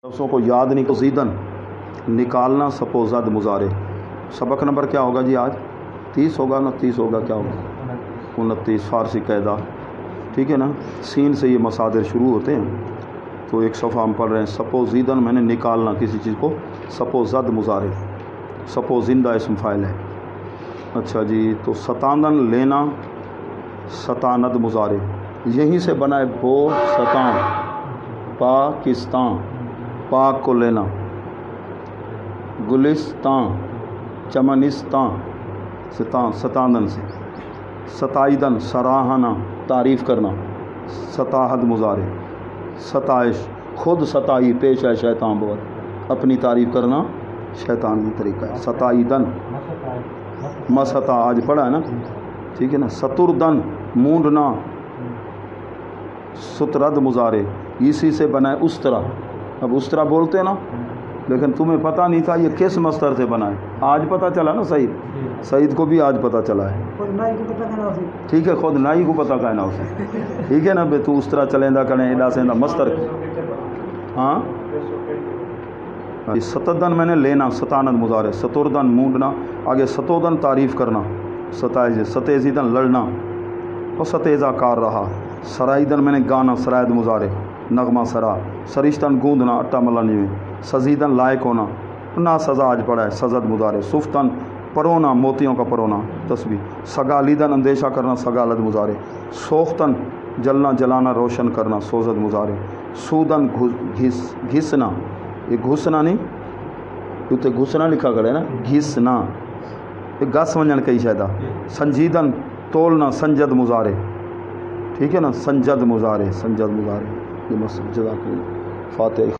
लफ्ज़ों को याद नहीं कसीदन निकालना सपोज़द मुजारे। सबक नंबर क्या होगा जी आज? 30 होगा, 29 होगा, क्या होगा? 29 फ़ारसी कायदा, ठीक है ना। सीन से ये मसादिर शुरू होते हैं। तो एक सफ़ा हम पढ़ रहे हैं। सपोज़ीदन मैंने निकालना किसी चीज़ को, सपोज़द मुजारे, सपोज़िंदा इसम फ़ाइल है। अच्छा जी, तो सतानन लेना, सतानद मुजारे, यहीं से बना है बो सतां, पाकिस्तान, पाक को लेना, गुलिस्तान, चमनिस्तान, सतानन से, सताइदन सराहना, तारीफ़ करना, सताहद मुजारे, सताइश, खुद सताई पेश है शैतान बहुत, अपनी तारीफ़ करना शैतानी तरीका है। सताइदन मसता आज पढ़ा है ना, ठीक है ना। सतुरदन मूंढना, सुतरद मुजारे, इसी से बना है उस्तरा। अब उस्तरा बोलते हैं ना, लेकिन तुम्हें पता नहीं था ये किस मस्तर से बना है। आज पता चला ना, सईद को भी आज पता चला है, ठीक है। खुद नाई को पता कहना उसे, ठीक है ना। बे तू उस्तरा चलेंदा करें एडा सेंदा मस्तर। हाँ, सतदन मैंने लेना, सतानद मुजारे, सतुरदन मूंढना, आगे सतोदन तारीफ़ करना, सताइज, सतेजीदन लड़ना और सतेजा कार रहा। सराइदन मैंने गाना, सरायद मुजारे, नगमा सरा, सरिश्तन गूंदना, अट्टा मलानी में, सजीदन लायक होना, ना सज़ा आज पड़ा है, सजद मुजारे, सुफ्तन परोना, मोतियों का परोना, तस्बीह, सगालिदन अंदेशा करना, सगालद मुजारे, सोख्तन जलना, जलाना, रोशन करना, सोजद मुजारे, सूदन घिसना, ये घुसना नहीं, उते घुसना लिखा करे ना, घिसना, ये गस वंजन कई शायदा। संजीदन तोलना, संजद मुजारे, ठीक है ना, संजद मुजारे, संजद मुजारे। ये मसला जज़ाकल्लाह फातिहा।